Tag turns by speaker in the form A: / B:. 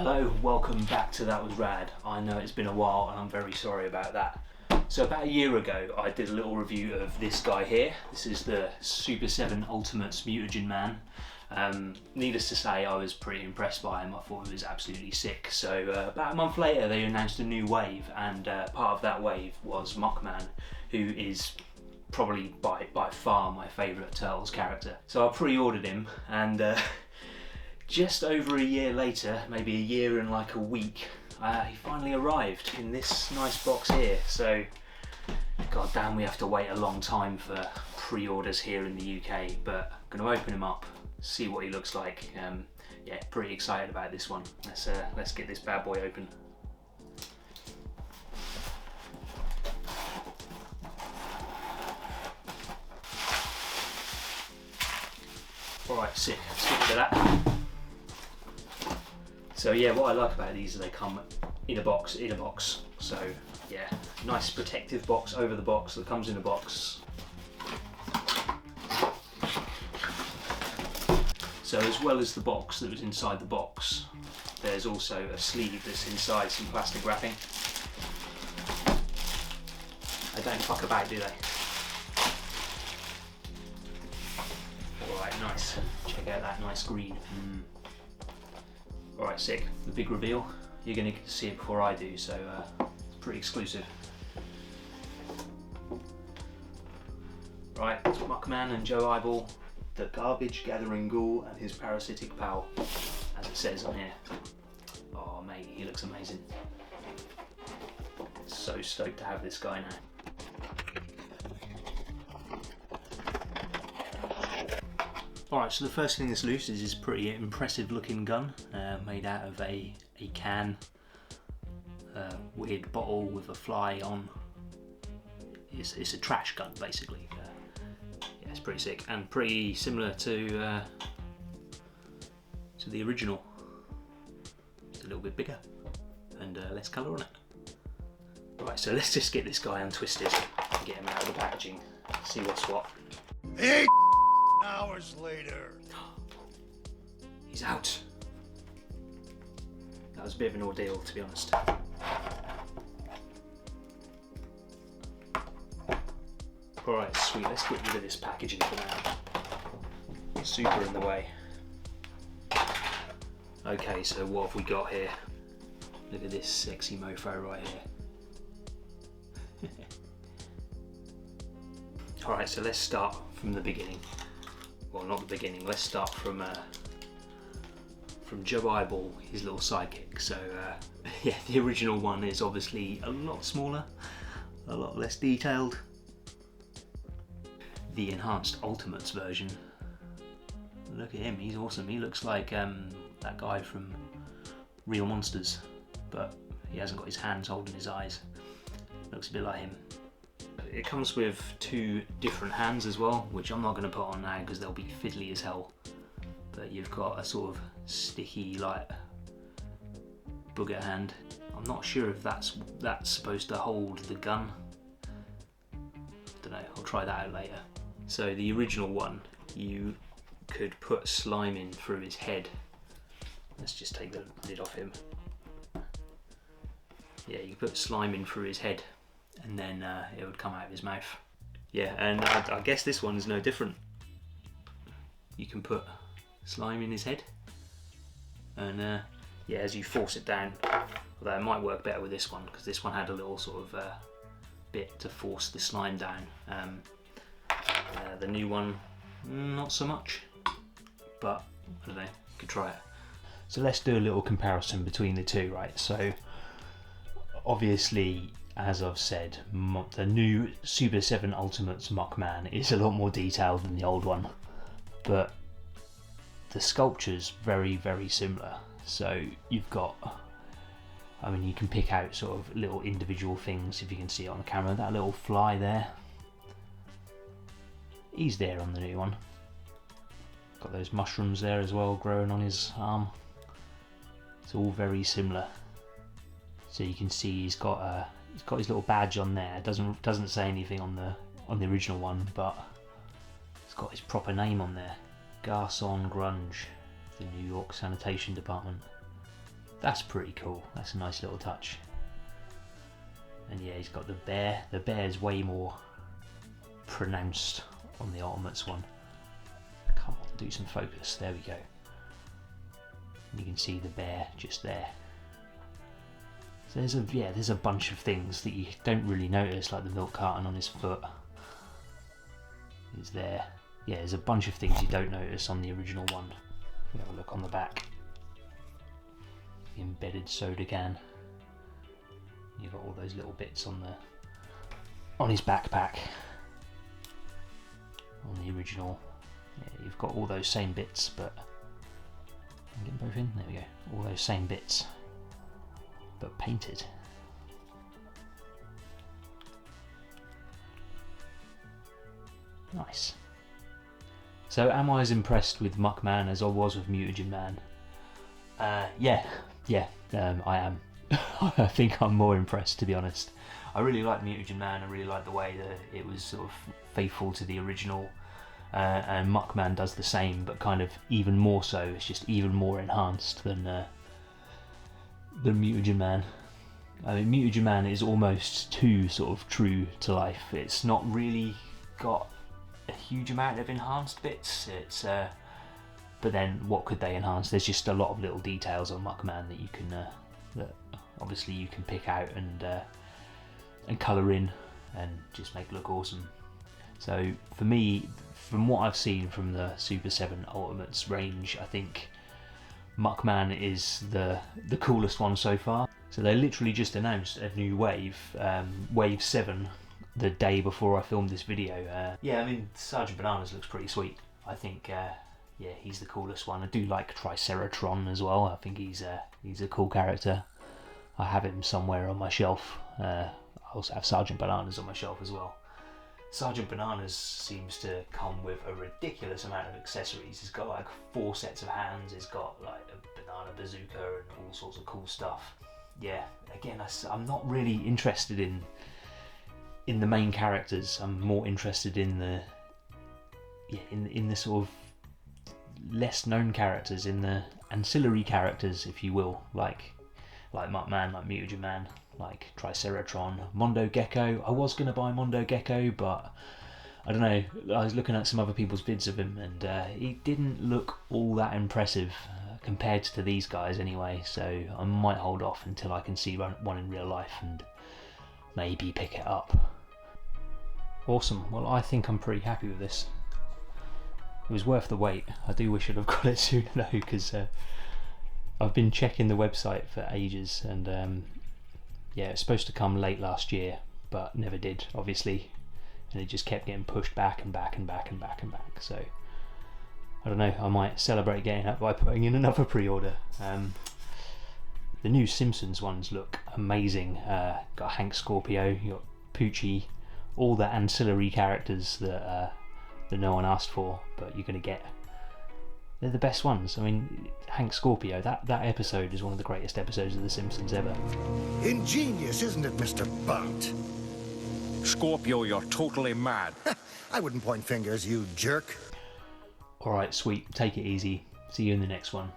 A: Hello, welcome back to That Was Rad. I know it's been a while and I'm very sorry about that. So about a year ago I did a little review of this guy here. This is the Super7 Ultimates Mutagen man. Needless to say, I was pretty impressed by him. I thought he was absolutely sick. So about a month later they announced a new wave, and part of that wave was Muckman, who is probably by far my favourite Turtles character. So I pre-ordered him, and just over a year later, maybe a year and like a week, he finally arrived in this nice box here. So, god damn, we have to wait a long time for pre-orders here in the UK, but I'm going to open him up, see what he looks like. Yeah, pretty excited about this one. Let's get this bad boy open. Alright, sick. Let's get rid of that. So yeah, what I like about these is they come in a box, So yeah, nice protective box over the box that comes in a box. So as well as the box that was inside the box, there's also a sleeve that's inside some plastic wrapping. They don't fuck about, do they? Alright, nice. Check out that nice green. Alright, sick. The big reveal. You're going to get to see it before I do, so it's pretty exclusive. Right, it's Muckman and Joe Eyeball, the garbage gathering ghoul and his parasitic pal, as it says on here. Oh mate, he looks amazing. So stoked to have this guy now. Alright, so the first thing that's loose is this pretty impressive looking gun, made out of a can, weird bottle with a fly on. It's a trash gun basically. Yeah, it's pretty sick and pretty similar to the original. It's a little bit bigger and less colour on it. Right, so let's just get this guy untwisted and get him out of the packaging, see what's what.
B: 8 hours later.
A: He's out. That was a bit of an ordeal, to be honest. Alright, sweet, let's get rid of this packaging for now. Super in the way. Okay, so what have we got here? Look at this sexy mofo right here. Alright, so let's start from the beginning. Well, not the beginning, let's start from Joe Eyeball, his little sidekick. So yeah, the original one is obviously a lot smaller, a lot less detailed. The enhanced Ultimates version, look at him, he's awesome. He looks like that guy from Real Monsters, but he hasn't got his hands holding his eyes. Looks a bit like him. It comes with 2 different hands as well, which I'm not going to put on now because they'll be fiddly as hell. But you've got a sort of sticky, like, booger hand. I'm not sure if that's supposed to hold the gun. Don't know, I'll try that out later. So the original one, you could put slime in through his head. Let's just take the lid off him. Yeah, you put slime in through his head, and then it would come out of his mouth. Yeah, and I guess this one's no different. You can put slime in his head, and yeah, as you force it down, although it might work better with this one because this one had a little sort of bit to force the slime down. The new one, not so much, but I don't know, you could try it. So let's do a little comparison between the two, right? So obviously, as I've said, the new Super7 Ultimates Muckman is a lot more detailed than the old one, but the sculpture's very, very similar. So you've got, I mean, you can pick out sort of little individual things if you can see it on the camera. That little fly there, he's there on the new one. Got those mushrooms there as well growing on his arm. It's all very similar. So you can see he's got his little badge on there. It doesn't say anything on the original one, but it's got his proper name on there. Garçon Grunge, the New York Sanitation Department. That's pretty cool. That's a nice little touch. And yeah, he's got the bear. The bear's way more pronounced on the Ultimates one. Come on, do some focus. There we go. You can see the bear just there. So there's a bunch of things that you don't really notice, like the milk carton on his foot is there. Yeah, there's a bunch of things you don't notice on the original one. If you have a look on the back, the embedded soda can. You've got all those little bits on his backpack. On the original, yeah, you've got all those same bits, but I'm getting both in. There we go. All those same bits, but painted. Nice. So, am I as impressed with Muckman as I was with Mutagen Man? Yeah, I am. I think I'm more impressed, to be honest. I really like Mutagen Man. I really like the way that it was sort of faithful to the original, and Muckman does the same, but kind of even more so. It's just even more enhanced than Mutagen Man. I mean, Mutagen Man is almost too sort of true to life. It's not really got a huge amount of enhanced bits. It's but then what could they enhance? There's just a lot of little details on Muckman that you can that obviously you can pick out and colour in and just make look awesome. So for me, from what I've seen from the Super 7 Ultimates range, I think Muckman is the coolest one so far. So they literally just announced a new wave, Wave 7, the day before I filmed this video. Yeah, I mean, Sergeant Bananas looks pretty sweet. I think, yeah, he's the coolest one. I do like Triceratron as well. I think he's a cool character. I have him somewhere on my shelf. I also have Sergeant Bananas on my shelf as well. Sergeant Bananas seems to come with a ridiculous amount of accessories. He's got like 4 sets of hands. He's got like a banana bazooka and all sorts of cool stuff. Yeah, again, I'm not really interested in the main characters. I'm more interested in the in the sort of less known characters, in the ancillary characters, if you will, like Muckman, like Mutagen Man, like Triceratron, Mondo Gecko. I was going to buy Mondo Gecko, but I don't know, I was looking at some other people's vids of him and he didn't look all that impressive compared to these guys anyway, so I might hold off until I can see one in real life and maybe pick it up. Awesome, well, I think I'm pretty happy with this. It was worth the wait. I do wish I'd have got it sooner though, because I've been checking the website for ages and yeah, it's supposed to come late last year, but never did, obviously, and it just kept getting pushed back and back and back and back and back. So I don't know, I might celebrate getting it by putting in another pre-order. The new Simpsons ones look amazing. Got Hank Scorpio, you got Poochie, all the ancillary characters that no one asked for, but you're going to get. They're the best ones. I mean, Hank Scorpio, that episode is one of the greatest episodes of The Simpsons ever.
B: Ingenious, isn't it, Mr. Bunt?
C: Scorpio, you're totally mad.
B: I wouldn't point fingers, you jerk.
A: Alright, sweet. Take it easy. See you in the next one.